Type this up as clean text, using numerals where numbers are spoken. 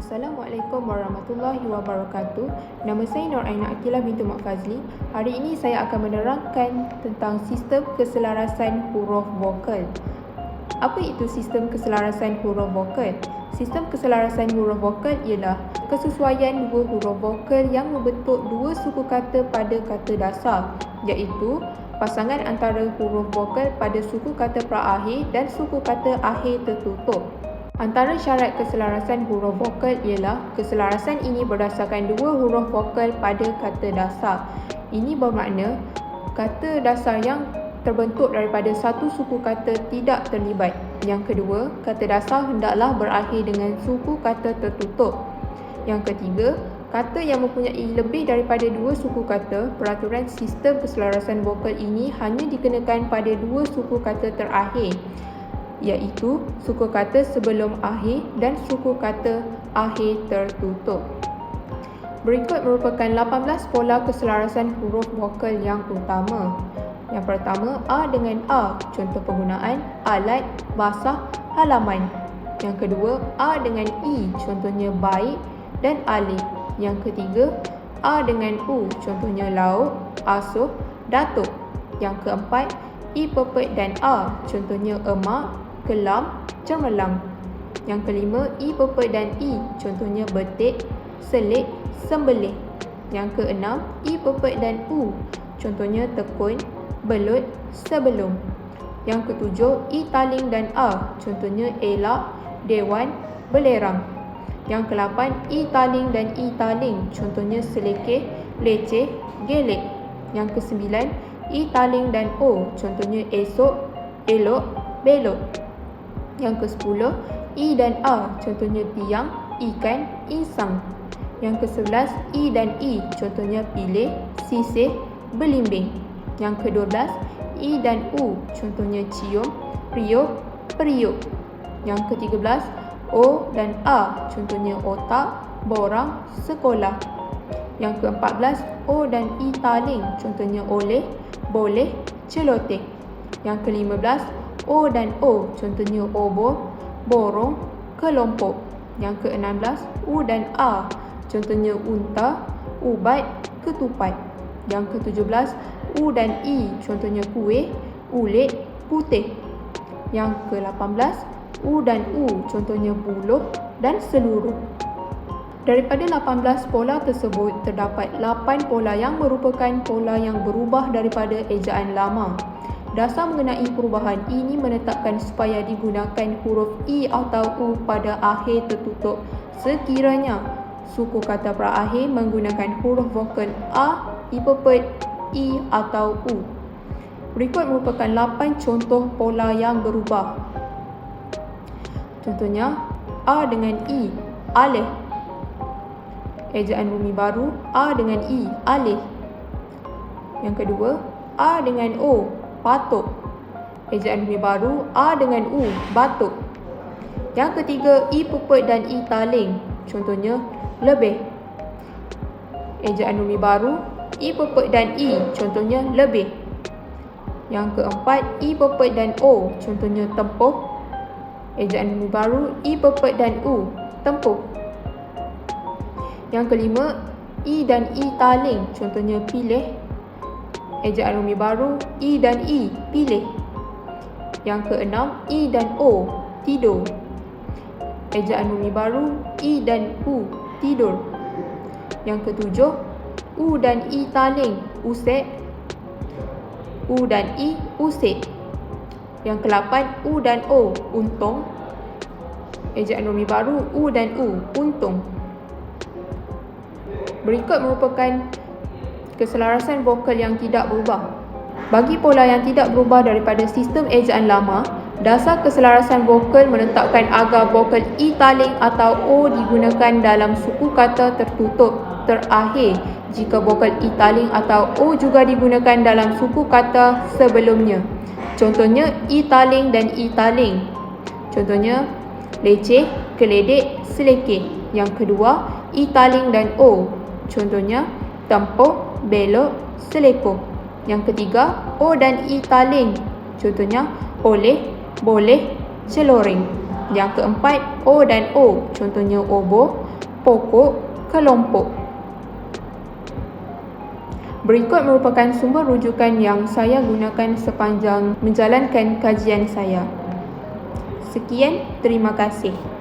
Assalamualaikum warahmatullahi wabarakatuh. Nama saya Nur Aina Akilah binti Mak Fazli. Hari ini saya akan menerangkan tentang sistem keselarasan huruf vokal. Apa itu sistem keselarasan huruf vokal? Sistem keselarasan huruf vokal ialah kesesuaian dua huruf vokal yang membentuk dua suku kata pada kata dasar, iaitu pasangan antara huruf vokal pada suku kata perakhir dan suku kata akhir tertutup. Antara syarat keselarasan huruf vokal ialah keselarasan ini berdasarkan dua huruf vokal pada kata dasar. Ini bermakna kata dasar yang terbentuk daripada satu suku kata tidak terlibat. Yang kedua, kata dasar hendaklah berakhir dengan suku kata tertutup. Yang ketiga, kata yang mempunyai lebih daripada dua suku kata, peraturan sistem keselarasan vokal ini hanya dikenakan pada dua suku kata terakhir, iaitu suku kata sebelum akhir dan suku kata akhir tertutup. Berikut merupakan 18 pola keselarasan huruf vokal yang utama. Yang pertama, A dengan A, contoh penggunaan alat, basah, halaman. Yang kedua, A dengan I, contohnya baik dan alif. Yang ketiga, A dengan U, contohnya lauk, asuh, datuk. Yang keempat, I pepet dan A, contohnya emak, kelam, cemerlang. Yang kelima, I pepet dan I, contohnya betik, selit, sembelih. Yang keenam, I pepet dan U, contohnya tekun, belut, sebelum. Yang ketujuh, I taling dan A, contohnya elak, dewan, belerang. Yang kelapan, I taling dan I taling, contohnya selekeh, leceh, gelek. Yang kesembilan, I taling dan O, contohnya esok, elok, belok. Yang ke-10, I dan A, contohnya tiang, ikan, insang. Yang ke-11, I dan I, contohnya pilih, sisih, belimbing. Yang ke-12, I dan U, contohnya cium, riuh, periuk. Yang ke-13, O dan A, contohnya otak, borang, sekolah. Yang ke-14, O dan I taling, contohnya oleh, boleh, celoteh. Yang ke-15, O dan O, contohnya obor, borong, kelompok. Yang ke-16, U dan A, contohnya unta, ubat, ketupat. Yang ke-17, U dan I, contohnya kuih, ulit, putih. Yang ke-18, U dan U, contohnya buluh dan seluruh. Daripada 18 pola tersebut, terdapat 8 pola yang merupakan pola yang berubah daripada ejaan lama. Dasar mengenai perubahan ini menetapkan supaya digunakan huruf I atau U pada akhir tertutup sekiranya suku kata perakhir menggunakan huruf vokal A, I pepet, I atau U. Berikut merupakan 8 contoh pola yang berubah. Contohnya, A dengan I, alif. Ejaan bumi baru, A dengan I, alif. Yang kedua, A dengan O, patuk. Ejaan bumi baru, A dengan U, batuk. Yang ketiga, I pepet dan I taling. Contohnya, lebih. Ejaan bumi baru, I pepet dan I, contohnya lebih. Yang keempat, I pepet dan O, contohnya tempuh. Ejaan bumi baru, I pepet dan U, tempuh. Yang kelima, I dan I taling, contohnya pilih. Ejaan bumi baru, I dan I, pilih. Yang keenam, I dan O, tidur. Ejaan bumi baru, I dan U, tidur. Yang ketujuh, U dan I taling, usik. U dan I, usik. Yang ke-8, U dan O, untung. Ejaan bumi baru, U dan U, untung. Berikut merupakan keselarasan vokal yang tidak berubah. Bagi pola yang tidak berubah daripada sistem ejaan lama, dasar keselarasan vokal menetapkan agar vokal I taling atau O digunakan dalam suku kata tertutup terakhir jika vokal I taling atau O juga digunakan dalam suku kata sebelumnya. Contohnya, I taling dan I taling. Contohnya, leceh, keledek, selekeh. Yang kedua, I taling dan O. Contohnya, tempuh, belok, selekoh. Yang ketiga, O dan I taling. Contohnya, oleh, boleh, celoreng. Yang keempat, O dan O. Contohnya obor, pokok, kelompok. Berikut merupakan sumber rujukan yang saya gunakan sepanjang menjalankan kajian saya. Sekian, terima kasih.